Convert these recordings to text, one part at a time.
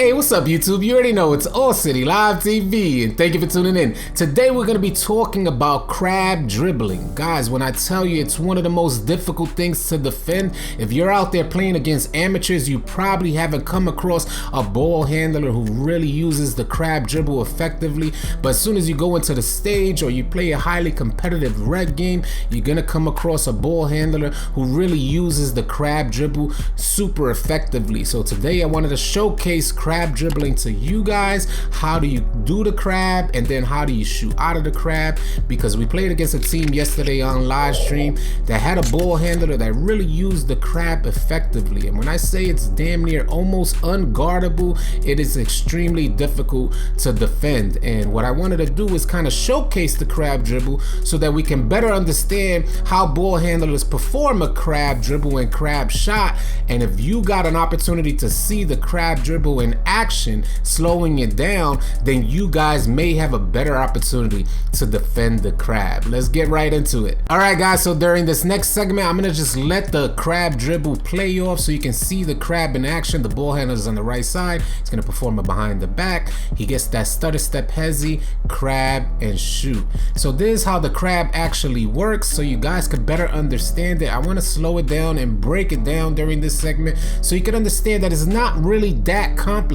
Hey, what's up YouTube? You already know it's AllCity Live TV and thank you for tuning in. Today we're going to be talking about crab dribbling. Guys, when I tell you it's one of the most difficult things to defend, if you're out there playing against amateurs, you probably haven't come across a ball handler who really uses the crab dribble effectively. But as soon as you go into the stage or you play a highly competitive red game, you're going to come across a ball handler who really uses the crab dribble super effectively. So today I wanted to showcase crab dribbling to you guys. How do you do the crab, and then how do you shoot out of the crab? Because we played against a team yesterday on live stream that had a ball handler that really used the crab effectively, and when I say it's damn near almost unguardable, it is extremely difficult to defend. And what I wanted to do is kind of showcase the crab dribble so that we can better understand how ball handlers perform a crab dribble and crab shot. And if you got an opportunity to see the crab dribble in action, slowing it down, then you guys may have a better opportunity to defend the crab. Let's get right into it. All right guys, so during this next segment I'm gonna just let the crab dribble play off so you can see the crab in action. The ball handler is on the right side. He's gonna perform a behind the back. He gets that stutter step hezzy, crab, and shoot. So this is how the crab actually works so you guys could better understand it. I want to slow it down and break it down during this segment so you can understand that it's not really that complicated.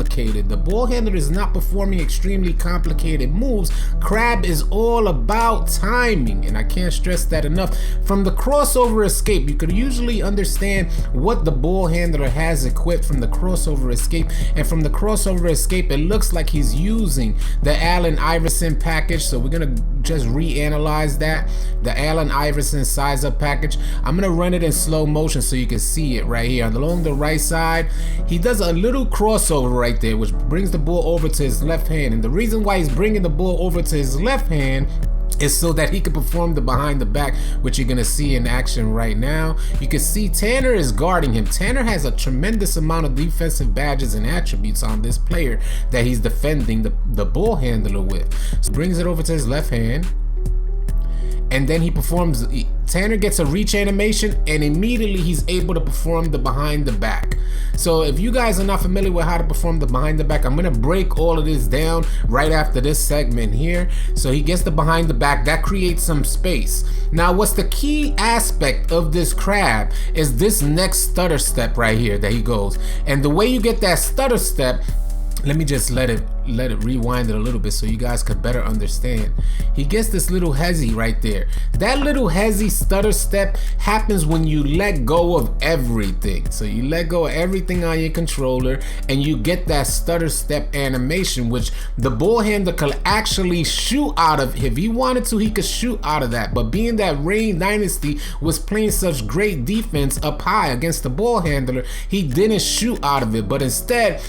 The ball handler is not performing extremely complicated moves. Crab is all about timing, and I can't stress that enough. From the crossover escape, you could usually understand what the ball handler has equipped from the crossover escape, and from the crossover escape it looks like he's using the Allen Iverson package. So we're gonna just reanalyze that, the Allen Iverson size up package. I'm gonna run it in slow motion so you can see it right here. Along the right side, he does a little crossover right there, which brings the ball over to his left hand. And the reason why he's bringing the ball over to his left hand is so that he can perform the behind the back, which you're gonna see in action right now. You can see Tanner is guarding him. Tanner has a tremendous amount of defensive badges and attributes on this player that he's defending the ball handler with. So brings it over to his left hand, and then he performs. Tanner gets a reach animation, and immediately he's able to perform the behind the back. So if you guys are not familiar with how to perform the behind the back, I'm gonna break all of this down right after this segment here. So he gets the behind the back, that creates some space. Now what's the key aspect of this crab is this next stutter step right here that he goes. And the way you get that stutter step, let me just let it rewind it a little bit so you guys could better understand. He gets this little hezzy right there. That little hezzy stutter step happens when you let go of everything. So you let go of everything on your controller and you get that stutter step animation, which the ball handler could actually shoot out of. If he wanted to, he could shoot out of that. But being that Rain Dynasty was playing such great defense up high against the ball handler, he didn't shoot out of it, but instead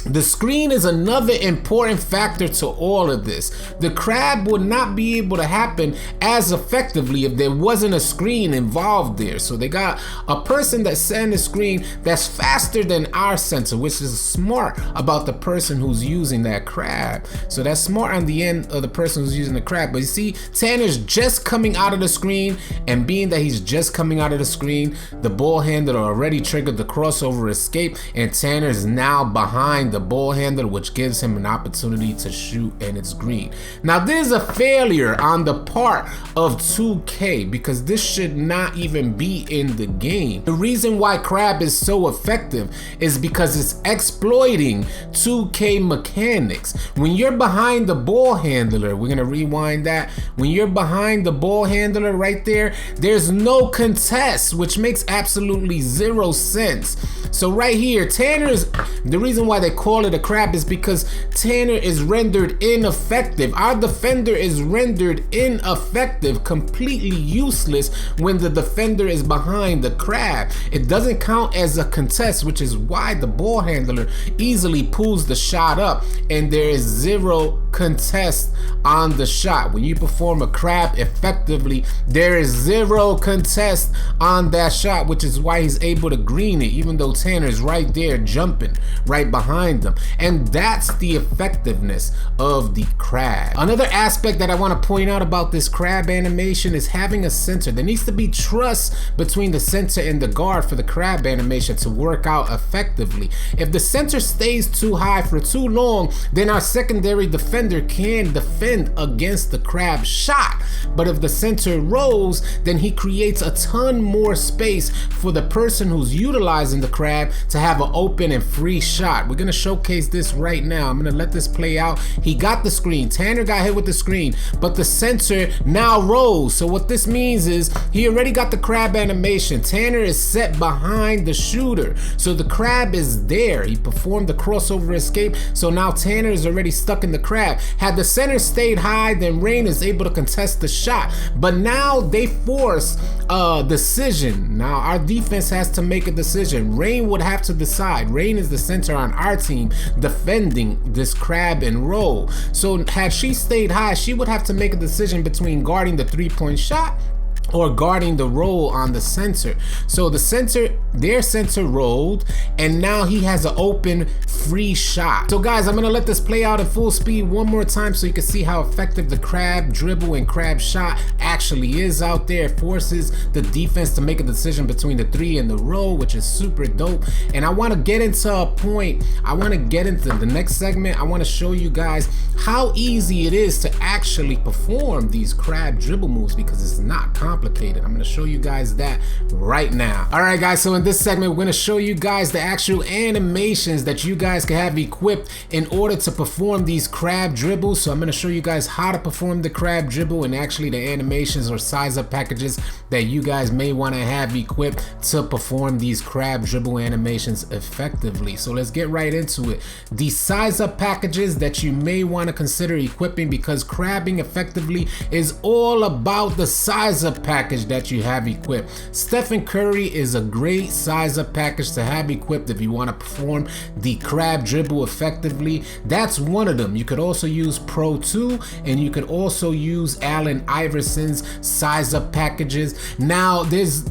the screen is another important factor to all of this. The crab would not be able to happen as effectively if there wasn't a screen involved there. So they got a person that sent a screen that's faster than our center, which is smart about the person who's using that crab. So that's smart on the end of the person who's using the crab. But you see, Tanner's just coming out of the screen, and being that he's just coming out of the screen, the ball handler already triggered the crossover escape, and Tanner is now behind the ball handler, which gives him an opportunity to shoot, and it's green. Now there's a failure on the part of 2K because this should not even be in the game. The reason why crab is so effective is because it's exploiting 2K mechanics. When you're behind the ball handler, we're gonna rewind that. When you're behind the ball handler right there, there's no contest, which makes absolutely zero sense. So right here, Tanner's, the reason why they call it a crab is because Tanner is rendered ineffective. Our defender is rendered ineffective, completely useless when the defender is behind the crab. It doesn't count as a contest, which is why the ball handler easily pulls the shot up and there is zero contest on the shot. When you perform a crab effectively, there is zero contest on that shot, which is why he's able to green it, even though Tanner is right there jumping right behind him. And that's the effectiveness of the crab. Another aspect that I want to point out about this crab animation is having a center. There needs to be trust between the center and the guard for the crab animation to work out effectively. If the center stays too high for too long, then our secondary defender can defend against the crab shot. But if the center rolls, then he creates a ton more space for the person who's utilizing the crab to have an open and free shot. We're gonna showcase this right now. I'm gonna let this play out. He got the screen. Tanner got hit with the screen, but the center now rolls. So what this means is he already got the crab animation. Tanner is set behind the shooter, so the crab is there. He performed the crossover escape, so now Tanner is already stuck in the crab. Had the center stayed high, then Rain is able to contest the shot, but now they force a decision. Now our defense has to make a decision. Rain would have to decide. Rain is the center on our team defending this crab and roll, so had she stayed high, she would have to make a decision between guarding the 3-point shot or guarding the roll on the center. So the center, their center rolled, and now he has an open free shot. So guys, I'm gonna let this play out at full speed one more time so you can see how effective the crab dribble and crab shot actually is out there. It forces the defense to make a decision between the 3 and the roll, which is super dope. And I want to get into a point. I want to get into the next segment. I want to show you guys how easy it is to actually perform these crab dribble moves, because it's not complicated. I'm going to show you guys that right now. All right guys, so in this segment we're going to show you guys the actual animations that you guys can have equipped in order to perform these crab dribbles. So I'm going to show you guys how to perform the crab dribble and actually the animations or size up packages that you guys may want to have equipped to perform these crab dribble animations effectively. So let's get right into it. The size up packages that you may want to consider equipping, because crabbing effectively is all about the size up package that you have equipped. Stephen Curry is a great size up package to have equipped if you want to perform the crab dribble effectively. That's one of them. You could also use Pro 2, and you could also use Allen Iverson's size up packages. Now there's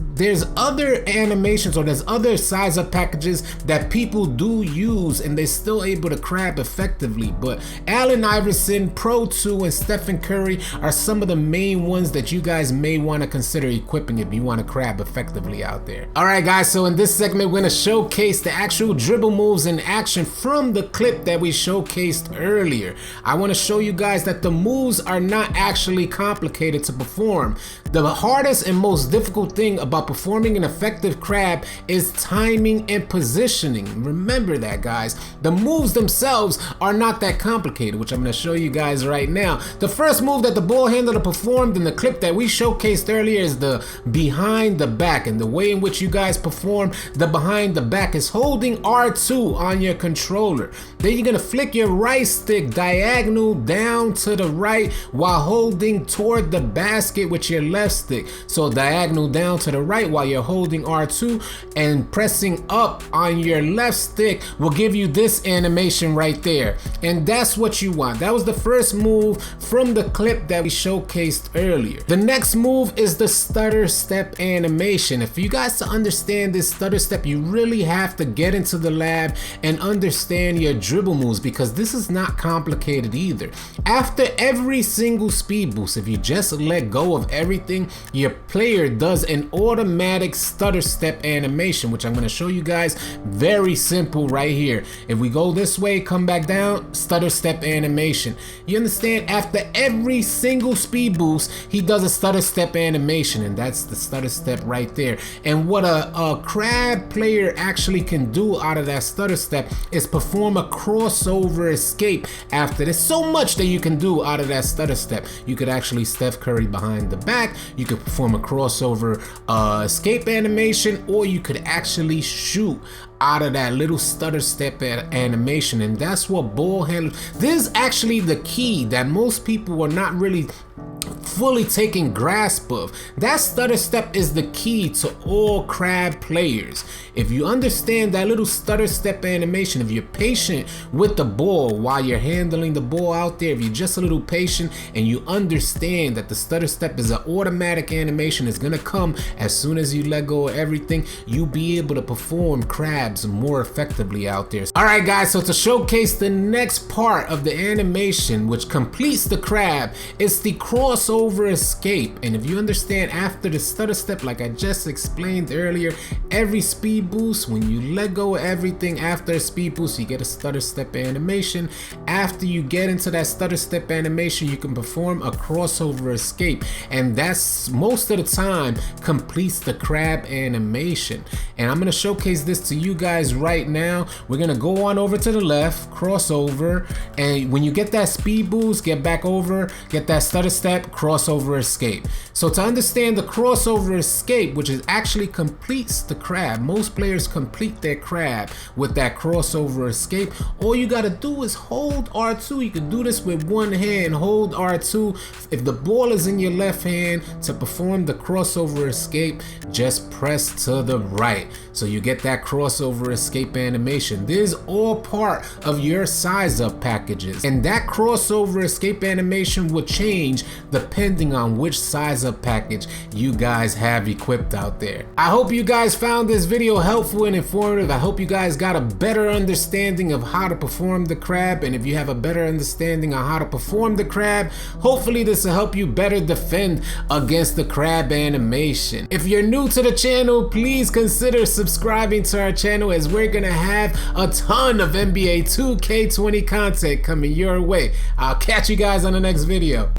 other animations, or there's other size up packages that people do use and they're still able to crab effectively, but Allen Iverson, Pro 2, and Stephen Curry are some of the main ones that you guys may want to consider equipping if you want to crab effectively out there. All right guys, so in this segment we're going to showcase the actual dribble moves in action from the clip that we showcased earlier. I want to show you guys that the moves are not actually complicated to perform. The hardest and most difficult thing about performing an effective crab is timing and positioning. Remember that, guys. The moves themselves are not that complicated, which I'm going to show you guys right now. The first move that the ball handler performed in the clip that we showcased earlier is the behind the back, and the way in which you guys perform the behind the back is holding R2 on your controller. Then you're going to flick your right stick diagonal down to the right while holding toward the basket with your left stick. So diagonal down to the right while you're holding R2, and pressing up on your left stick will give you this animation right there. And that's what you want. That was the first move from the clip that we showcased earlier. The next move is the stutter step animation. If you guys to understand this stutter step, you really have to get into the lab and understand your dribble moves, because this is not complicated either. After every single speed boost, if you just let go of everything, your player does an automatic stutter step animation, which I'm going to show you guys. Very simple right here. If we go this way, come back down, stutter step animation. You understand? After every single speed boost, he does a stutter step animation, and that's the stutter step right there. And what a crab player actually can do out of that stutter step is perform a crossover escape after. There's so much that you can do out of that stutter step. You could actually Steph Curry behind the back, you could perform a crossover escape animation, or you could actually shoot out of that little stutter step animation. And that's what ball handlers, this is actually the key that most people are not really fully taken grasp of. That stutter step is the key to all crab players. If you understand that little stutter step animation, if you're patient with the ball while you're handling the ball out there, if you're just a little patient and you understand that the stutter step is an automatic animation, it's gonna come as soon as you let go of everything, you'll be able to perform crabs more effectively out there. Alright guys, so to showcase the next part of the animation which completes the crab, it's the crossover escape. And if you understand, after the stutter step, like I just explained earlier, every speed boost, when you let go of everything after a speed boost, you get a stutter step animation. After you get into that stutter step animation, you can perform a crossover escape, and that's most of the time completes the crab animation. And I'm gonna showcase this to you guys right now. We're gonna go on over to the left, crossover, and when you get that speed boost, get back over, get that stutter step, crossover escape. So to understand the crossover escape, which is actually completes the crab, most players complete their crab with that crossover escape. All you gotta do is hold R2. You can do this with one hand, hold R2. If the ball is in your left hand, to perform the crossover escape, just press to the right. So you get that crossover escape animation. This is all part of your size up packages. And that crossover escape animation will change depending on which size up package you guys have equipped out there. I hope you guys found this video helpful and informative. I hope you guys got a better understanding of how to perform the crab. And if you have a better understanding on how to perform the crab, hopefully this will help you better defend against the crab animation. If you're new to the channel, please consider subscribing to our channel, as we're gonna have a ton of NBA 2K20 content coming your way. I'll catch you guys on the next video.